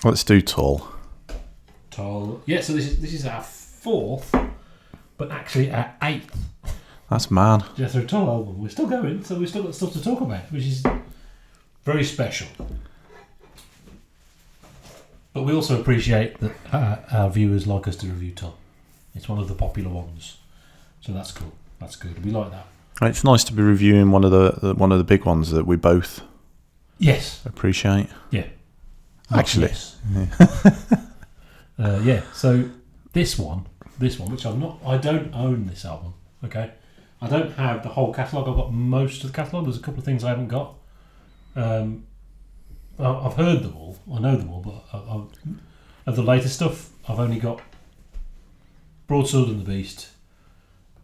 Let's do Tull. Tull. Yeah, so this is our 4th, but actually our 8th That's mad. Jethro Tull album. We're still going, so we've still got stuff to talk about, which is very special. But we also appreciate that our viewers like us to review Tull. It's one of the popular ones, so that's cool. That's good. We like that. It's nice to be reviewing one of the big ones that we both appreciate. Yeah. Actually, yes. So this one, which I don't own this album. Okay, I don't have the whole catalogue. I've got most of the catalogue. There's a couple of things I haven't got. I've heard them all. I know them all, but of the later stuff, I've only got Broadsword and the Beast,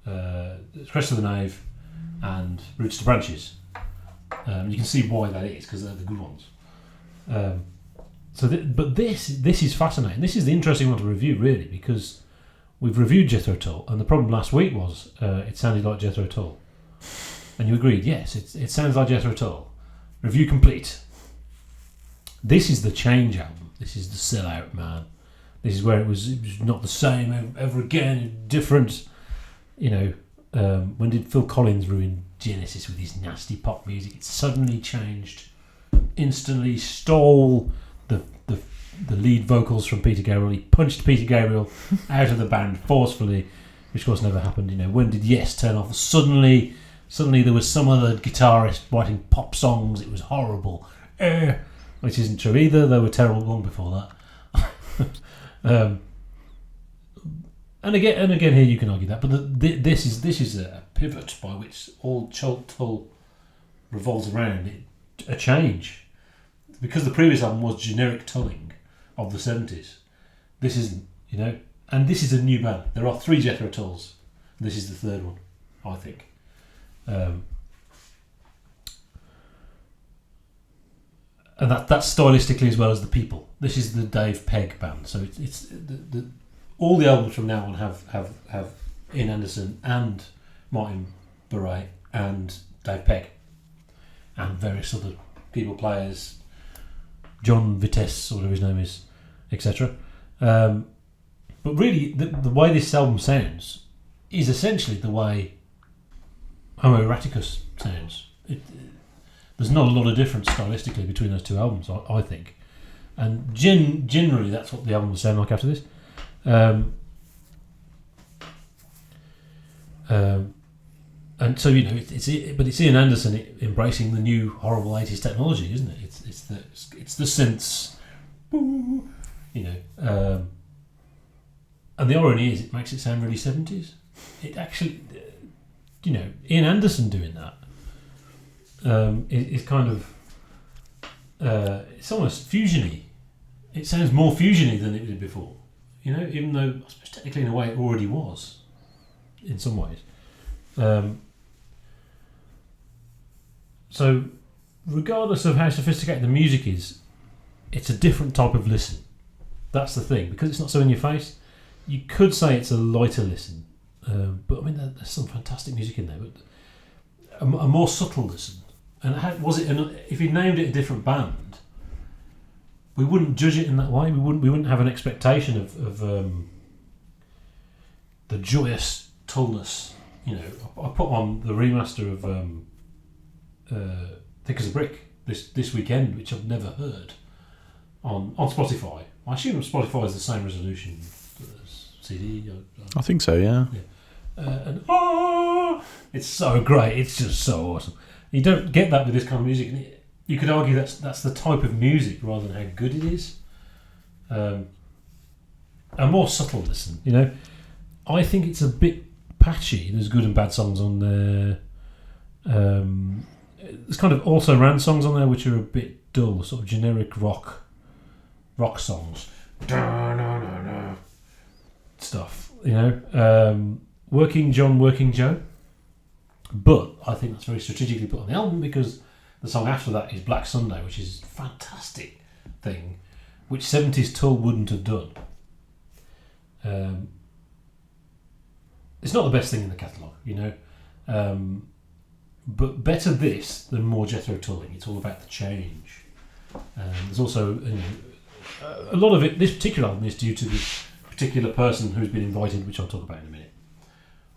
Crest of the Knave, and Roots to Branches. You can see why that is, because they're the good ones. But this is fascinating. This is the interesting one to review, really, because we've reviewed Jethro Tull, and the problem last week was it sounded like Jethro Tull, and you agreed. Yes, it sounds like Jethro Tull. Review complete. This is the Change album. This is the sellout, man. This is where it was not the same ever again. Different. When did Phil Collins ruin Genesis with his nasty pop music? It suddenly changed, instantly stole the lead vocals from Peter Gabriel. He punched Peter Gabriel out of the band forcefully, which of course never happened. When did Yes turn off? Suddenly there was some other guitarist writing pop songs. It was horrible, which isn't true either. They were terrible long before that. And again, here you can argue that, but this is a pivot by which all Tull revolves around a change, because the previous album was generic tulling of the 70s. This isn't, and this is a new band. There are 3 Jethro Tulls. This is the 3rd one, I think. And that's stylistically as well as the people. This is the Dave Pegg band, so it's all the albums from now on have Ian Anderson and Marten and Dave Pegg and various other people, players, John Vitesse, or whatever his name is, etc. But really, the way this album sounds is essentially the way Homo Eroticus sounds. There's not a lot of difference stylistically between those 2 albums, I think. And generally, that's what the album will sound like after this. And so it's Ian Anderson embracing the new horrible 80s technology, isn't it? It's the synths, and the irony is it makes it sound really 70s. It actually, Ian Anderson doing that is kind of it's almost fusiony. It sounds more fusiony than it did before. Even though I suppose technically in a way it already was, in some ways. So, regardless of how sophisticated the music is, it's a different type of listen. That's the thing, because it's not so in your face. You could say it's a lighter listen, but I mean there's some fantastic music in there. But a more subtle listen. And if you named it a different band, we wouldn't judge it in that way. We wouldn't have an expectation of the joyous Tullness. I put on the remaster of Thick as a Brick this weekend, which I've never heard on Spotify. I assume Spotify is the same resolution as CD. I think so, yeah. And it's so great. It's just so awesome. You don't get that with this kind of music. And you could argue that's the type of music rather than how good it is. A more subtle listen, I think it's a bit patchy. There's good and bad songs on there. There's kind of also ran songs on there which are a bit dull, sort of generic rock songs. Stuff, Working John, Working Joe. But I think that's very strategically put on the album, because the song after that is Black Sunday, which is a fantastic thing, which 70s Tull wouldn't have done. It's not the best thing in the catalogue, but better this than more Jethro Tulling. It's all about the change. There's also a lot of it, this particular album, is due to the particular person who's been invited, which I'll talk about in a minute.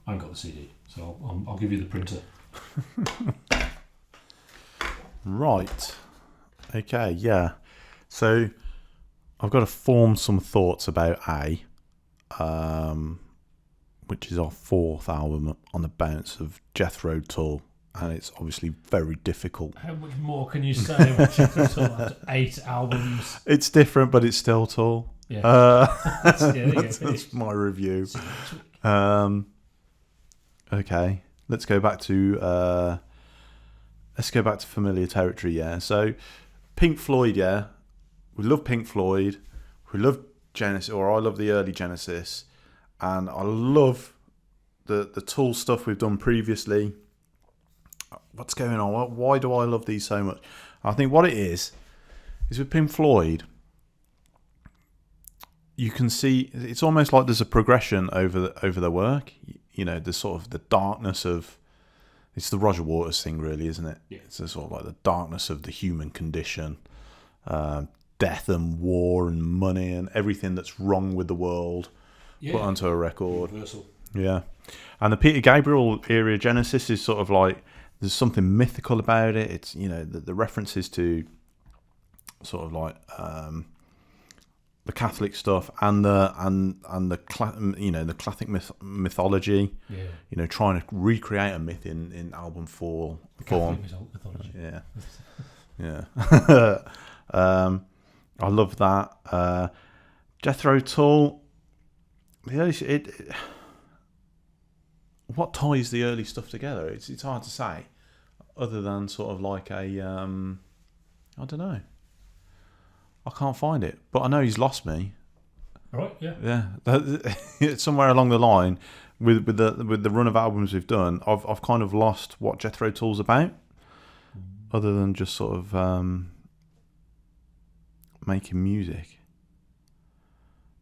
I haven't got the CD, so I'll give you the printer. Right. Okay, yeah. So I've got to form some thoughts about A, which is our 4th album on the bounce of Jethro Tull, and it's obviously very difficult. How much more can you say about Jethro Tull after 8 albums? It's different, but it's still Tull. Yeah. That's my review. Okay, let's go back to familiar territory. Yeah, so Pink Floyd. Yeah, we love Pink Floyd. We love Genesis, or I love the early Genesis, and I love the Tool stuff we've done previously. What's going on? Why do I love these so much? I think what it is with Pink Floyd, you can see it's almost like there's a progression over the work. You know, the sort of the darkness of, it's the Roger Waters thing, really, isn't it? Yeah. It's sort of like the darkness of the human condition, death and war and money and everything that's wrong with the world put onto a record. Universal. Yeah. And the Peter Gabriel era Genesis is sort of like, there's something mythical about it. It's, you know, the references to sort of like the Catholic stuff and the classic mythology. Yeah. You know, trying to recreate a myth in album form. Mythology. Yeah. Yeah. I love that. Jethro Tull. What ties the early stuff together? It's hard to say, other than sort of like a I don't know. I can't find it, but I know he's lost me. All right, yeah. Yeah, somewhere along the line, with the run of albums we've done, I've kind of lost what Jethro Tull's about, other than just sort of making music.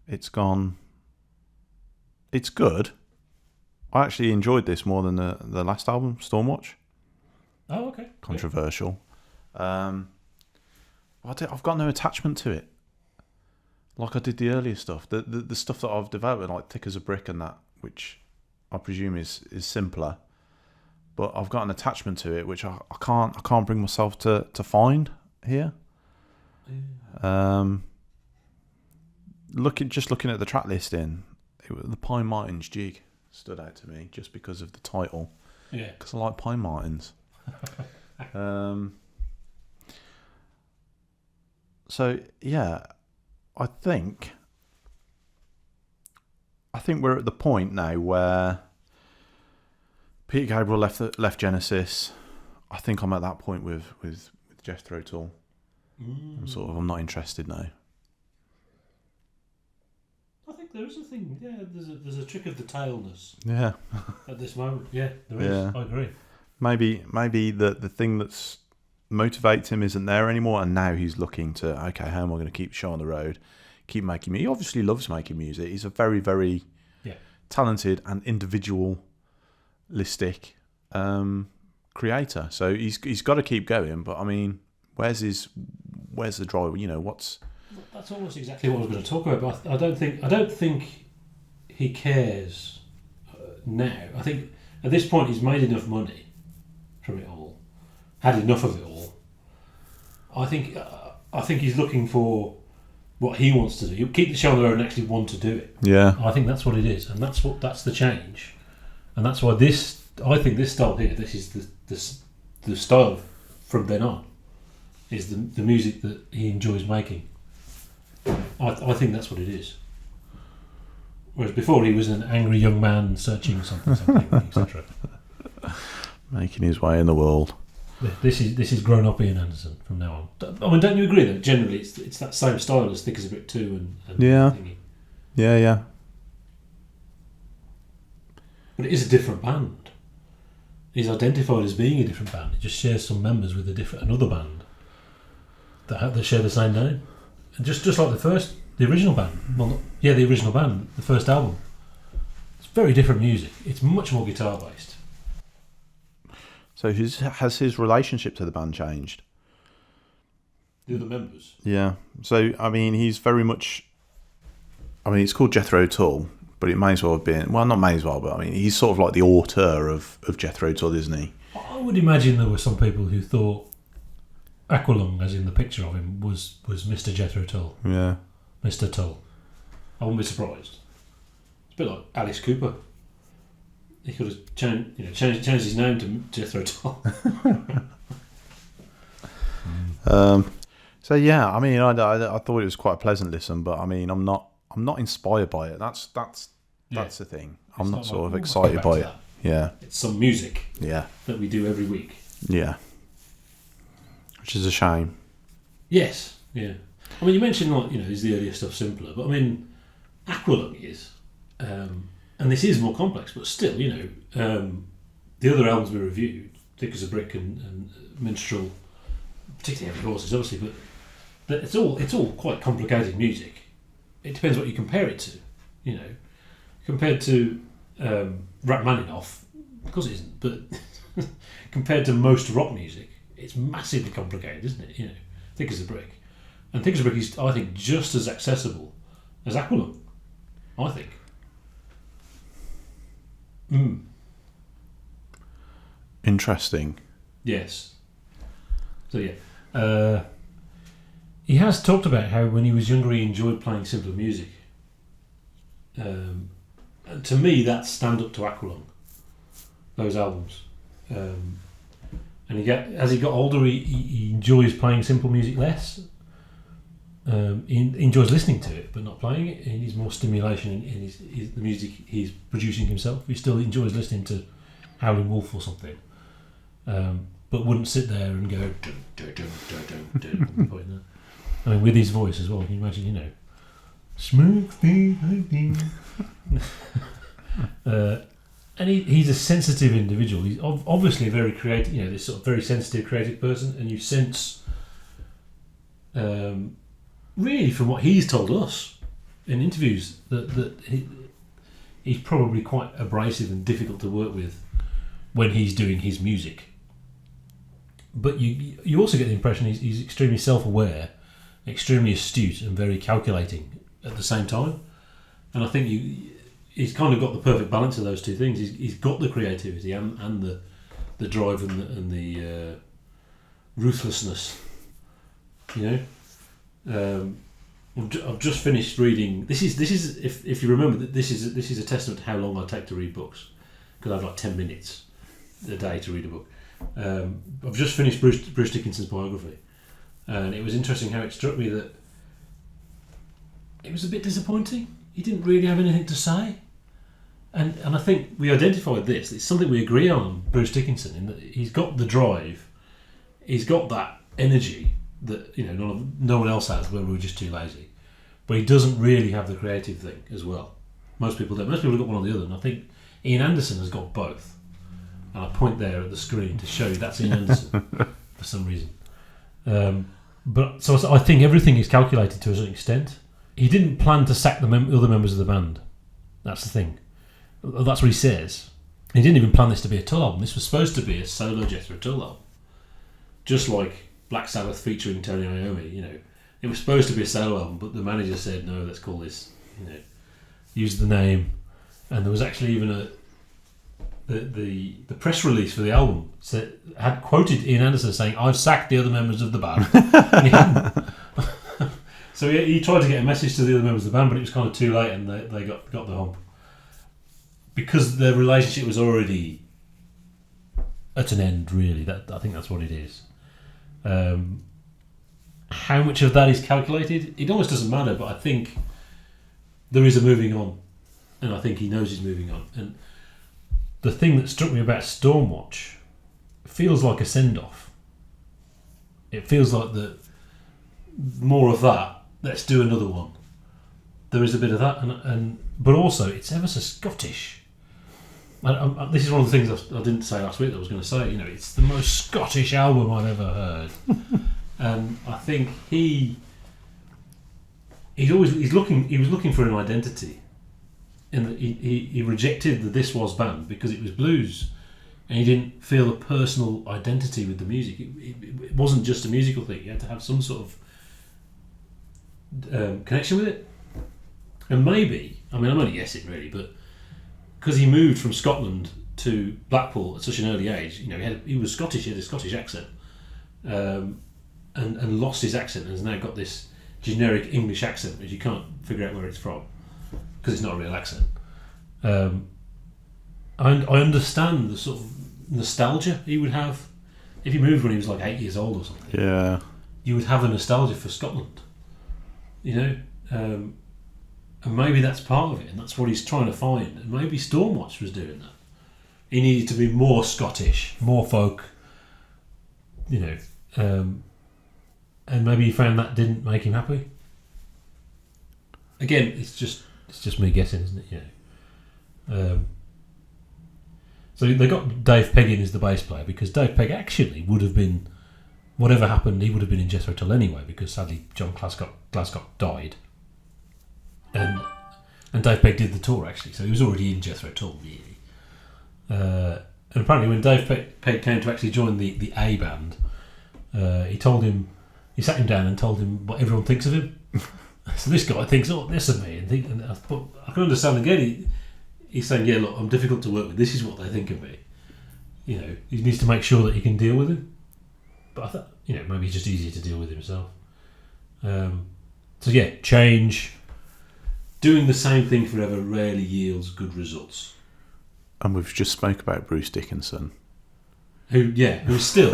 It's gone. It's good. I actually enjoyed this more than the last album, Stormwatch. Oh, okay. Controversial. I've got no attachment to it, like I did the earlier stuff. The stuff that I've developed, like Thick as a Brick and that, which I presume is simpler, but I've got an attachment to it, which I can't bring myself to find here. Yeah. Looking at the track listing, the Pine Martins jig stood out to me just because of the title. Yeah. Because I like Pine Martins. So yeah, I think we're at the point now where Peter Gabriel left Genesis. I think I'm at that point with Jethro Tull. I'm not interested now. I think there is a thing. Yeah, there's a trick of the tailness. Yeah. At this moment, yeah, there is. Yeah. I agree. Maybe the thing that's motivates him isn't there anymore, and now he's looking to, okay, how am I going to keep show on the road, keep making music? He obviously loves making music. He's a very, very talented and individualistic creator. So he's got to keep going. But I mean, where's the drive? You know, That's almost exactly what I was going to talk about. But I don't think he cares now. I think at this point he's made enough money from it all, had enough of it all. I think he's looking for what he wants to do. You keep the show on the road and actually want to do it. Yeah. I think that's what it is, and that's the change, and that's why I think this style here, this is the style from then on, is the music that he enjoys making. I think that's what it is. Whereas before he was an angry young man searching something, etc. Making his way in the world. This is grown up Ian Anderson from now on. I mean, don't you agree that generally it's that same style as Thick as a Brick 2 and yeah. Thingy? Yeah. But it is a different band. He's identified as being a different band. It just shares some members with another band that share the same name. And just like the original band. Well, the original band, the first album. It's very different music. It's much more guitar based. So has his relationship to the band changed? The other members. Yeah. So, I mean, he's very much... I mean, it's called Jethro Tull, but it may as well have been... Well, not may as well, but I mean, he's sort of like the auteur of Jethro Tull, isn't he? I would imagine there were some people who thought Aqualung, as in the picture of him, was Mr. Jethro Tull. Yeah. Mr. Tull. I wouldn't be surprised. It's a bit like Alice Cooper. He could have changed his name to Jethro Tull. So yeah, I mean, I thought it was quite a pleasant listen, but I mean, I'm not inspired by it. That's the thing. I'm not sort of excited by it. Yeah, it's some music. Yeah, that we do every week. Yeah, which is a shame. Yes. Yeah. I mean, you mentioned like is the earlier stuff simpler, but I mean, Aqualung is, and this is more complex, but still, the other albums we reviewed, Thick as a Brick and Minstrel, particularly Heavy Horses, obviously, but it's all quite complicated music. It depends what you compare it to, compared to Rachmaninoff, of course it isn't, but compared to most rock music, it's massively complicated, isn't it? Thick as a Brick. And Thick as a Brick is, I think, just as accessible as Aqualung, I think. Interesting. Yes. So yeah. He has talked about how when he was younger he enjoyed playing simpler music. And to me that's stand up to Aqualung, those albums. And as he got older he enjoys playing simple music less. He enjoys listening to it but not playing it. He needs more stimulation in the music he's producing himself. He still enjoys listening to Howlin' Wolf or something, but wouldn't sit there and go dun, dun, dun, dun, dun, dun. I mean, with his voice as well, can you imagine, smoke the lightning. And he's a sensitive individual. He's obviously very creative, this sort of very sensitive, creative person, and you sense, really from what he's told us in interviews, that he's probably quite abrasive and difficult to work with when he's doing his music. But you also get the impression he's extremely self-aware, extremely astute and very calculating at the same time. And I think he's kind of got the perfect balance of those two things. He's got the creativity and the drive and the ruthlessness. I've just finished reading. This is if you remember that this is a testament to how long I take to read books, because I have like 10 minutes a day to read a book. I've just finished Bruce Dickinson's biography, and it was interesting how it struck me that it was a bit disappointing. He didn't really have anything to say, and I think we identified this. It's something we agree on, Bruce Dickinson, in that he's got the drive, he's got that energy that no one else has, where we're just too lazy. But he doesn't really have the creative thing as well. Most people don't. Most people have got one or the other, and I think Ian Anderson has got both. And I point there at the screen to show you that's Ian Anderson for some reason. But I think everything is calculated to a certain extent. He didn't plan to sack the other members of the band. That's the thing. That's what he says. He didn't even plan this to be a Tull album. This was supposed to be a solo Jethro Tull album. Just like Black Sabbath featuring Tony Iommi, it was supposed to be a solo album, but the manager said, no, let's call this, use the name. And there was actually even the press release for the album had quoted Ian Anderson saying, I've sacked the other members of the band. And he hadn't. So he tried to get a message to the other members of the band, but it was kind of too late, and they got the hump. Because their relationship was already at an end, really. I think that's what it is. How much of that is calculated? It almost doesn't matter, but I think there is a moving on, and I think he knows he's moving on. And the thing that struck me about Stormwatch feels like a send-off. It feels like more of that. Let's do another one. There is a bit of that, but also it's ever so Scottish. This is one of the things I didn't say last week that I was going to say. It's the most Scottish album I've ever heard. And I think he was looking for an identity. In that he rejected the This Was band because it was blues and he didn't feel a personal identity with the music. It wasn't just a musical thing. You had to have some sort of connection with it. And maybe, I mean, I'm only guessing really, but because he moved from Scotland to Blackpool at such an early age, you know, he was Scottish, he had a Scottish accent, and lost his accent and has now got this generic English accent which you can't figure out where it's from because it's not a real accent. I understand the sort of nostalgia he would have if he moved when he was like 8 years old or something. Yeah, you would have a nostalgia for Scotland, you know, and maybe that's part of it, and that's what he's trying to find. And maybe Stormwatch was doing that. He needed to be more Scottish, more folk, you know, and maybe he found that didn't make him happy. Again, it's just me guessing, isn't it? Yeah. So they got Dave Pegg in as the bass player because Dave Pegg actually would have been, whatever happened, he would have been in Jethro Tull anyway because sadly John Glasgow died. And Dave Pegg did the tour actually, so he was already in Jethro Tull really. And apparently when Dave Pegg came to actually join the A band, he sat him down and told him what everyone thinks of him. So this guy thinks, oh, this of me, but I can understand again. He's saying, yeah, look, I'm difficult to work with. This is what they think of me. You know, he needs to make sure that he can deal with him. But I thought, you know, maybe he's just easier to deal with himself. So yeah, change. Doing the same thing forever rarely yields good results. And we've just spoke about Bruce Dickinson. Who still,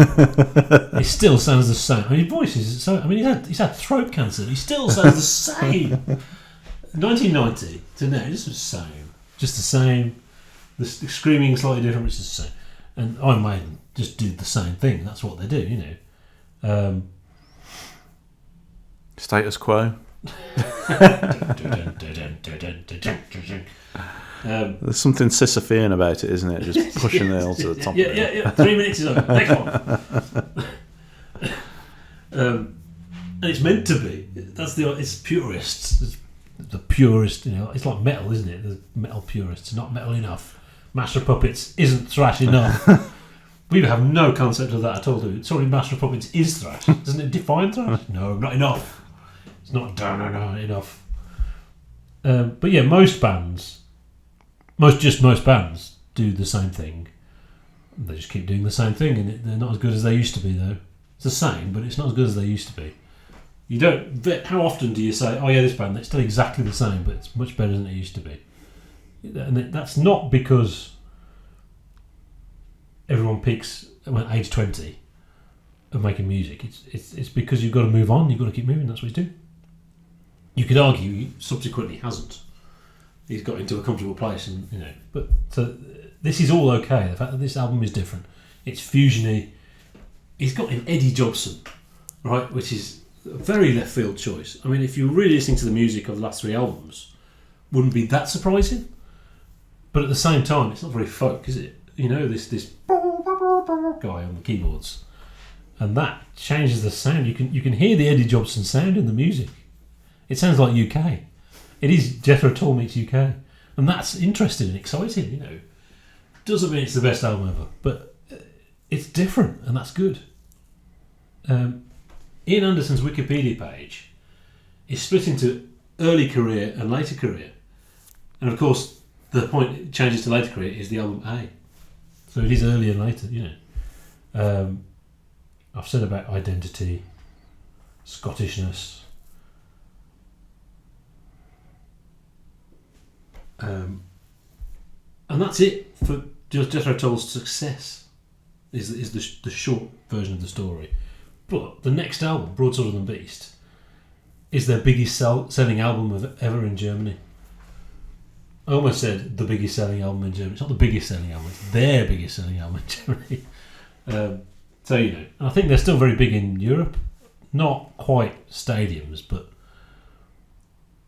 he still sounds the same. I mean, his voice is so. I mean, he's had throat cancer. He still sounds the same. 1990 to now, just the same. Just the same. The screaming slightly different, but it's just the same. And Iron Maiden just do the same thing. That's what they do, you know. Status quo. There's something Sisyphean about it, isn't it? Just pushing the nail to the top of it. Yeah. 3 minutes is over. Next one. And it's meant to be. It's purists. It's the purist, you know. It's like metal, isn't it? The metal purists. Not metal enough. Master of Puppets isn't thrash enough. We have no concept of that at all, do we? Sorry, Master of Puppets is thrash. Doesn't it define thrash? No, not enough. It's not enough. But yeah, most bands do the same thing. They just keep doing the same thing, and they're not as good as they used to be, though. It's the same, but it's not as good as they used to be. You don't. How often do you say, "Oh yeah, this band, it's still exactly the same, but it's much better than it used to be"? And that's not because everyone peaks at age 20 of making music. It's because you've got to move on. You've got to keep moving. That's what he's doing. You could argue he subsequently hasn't. He's got into a comfortable place, and you know. But so this is all okay. The fact that this album is different, it's fusiony. He's got an Eddie Jobson, right, which is a very left field choice. I mean, if you're really listening to the music of the last three albums, wouldn't be that surprising. But at the same time, it's not very folk, is it? You know, this guy on the keyboards, and that changes the sound. You can hear the Eddie Jobson sound in the music. It sounds like UK. It is Jethro Tull meets UK, and that's interesting and exciting. You know, doesn't mean it's the best album ever, but it's different, and that's good. Ian Anderson's Wikipedia page is split into early career and later career, and of course, the point it changes to later career is the album A. So it is early and later. You know, I've said about identity, Scottishness. And that's it for Jethro Tull's success. Is the short version of the story. But the next album, Broadsword and the Beast, is their biggest selling album ever in Germany. I almost said the biggest selling album in Germany. It's not the biggest selling album, it's their biggest selling album in Germany. So, you know, and I think they're still very big in Europe. Not quite stadiums, but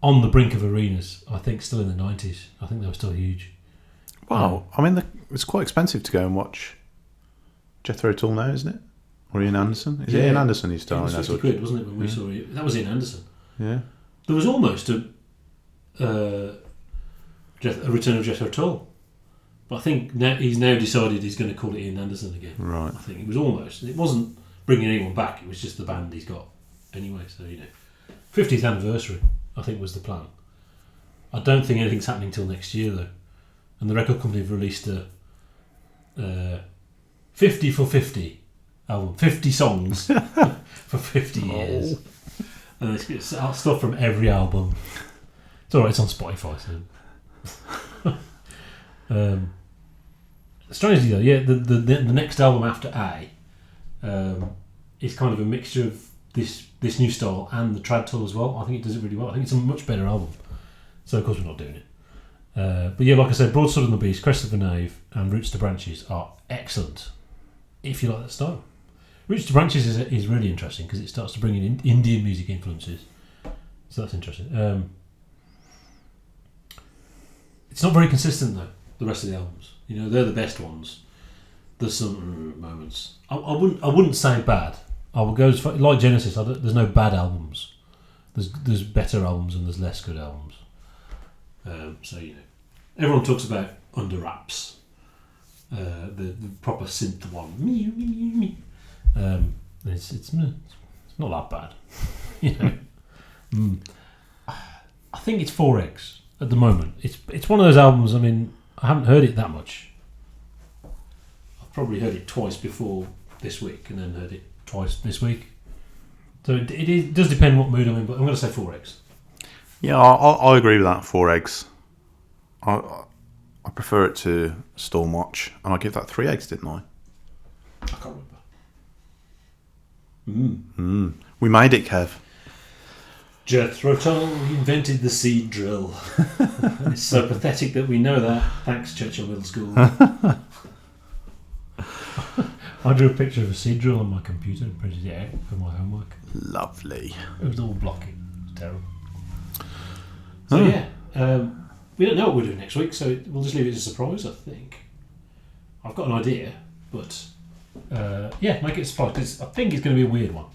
on the brink of arenas. I think still in the 90s. I think they were still huge. Wow. I mean, it's quite expensive to go and watch Jethro Tull now, isn't it? Or Ian Anderson? Is it Ian Anderson he's starring? It was 50 quid, wasn't it, when we saw it? That was Ian Anderson. Yeah. There was almost a Return of Jethro Tull But I think now he's now decided he's going to call it Ian Anderson again. Right. I think it wasn't bringing anyone back. It was just the band he's got anyway. So 50th anniversary, I think, was the plan. I don't think anything's happening till next year though. And the record company have released a 50 for 50 album, 50 songs for 50 years. And it's stuff from every album. It's alright, it's on Spotify. So. Strangely though, the next album after A is kind of a mixture of this new style and the Trad Tull as well. I think it does it really well. I think it's a much better album. So of course we're not doing it. But yeah, like I said, Broadsword and the Beast, Crest of the Knave and Roots to Branches are excellent if you like that style. Roots to Branches is really interesting because it starts to bring in Indian music influences. So that's interesting. It's not very consistent though, the rest of the albums. They're the best ones. There's some moments. I wouldn't say bad. I would go as far, like Genesis. There's no bad albums. There's better albums and there's less good albums. So everyone talks about Under Wraps, the proper synth one. It's not that bad. I think it's 4X at the moment. It's one of those albums. I mean, I haven't heard it that much. I've probably heard it twice before this week, and then heard it twice this week. So it does depend what mood I'm in, but I'm going to say 4X. Yeah, I agree with that. 4 eggs. I prefer it to Stormwatch, and I give that 3 eggs, didn't I? I can't remember. We made it, Kev. Jethro Tull invented the seed drill. It's so pathetic that we know that. Thanks, Churchill Middle School. I drew a picture of a seed drill on my computer and printed it out for my homework. Lovely. It was all blocky. It was terrible. So we don't know what we're doing next week, so we'll just leave it as a surprise, I think. I've got an idea, but make it a surprise, because I think it's going to be a weird one.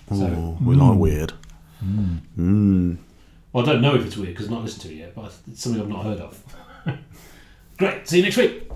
So, we like weird. Well, I don't know if it's weird because I've not listened to it yet, but it's something I've not heard of. Great, see you next week.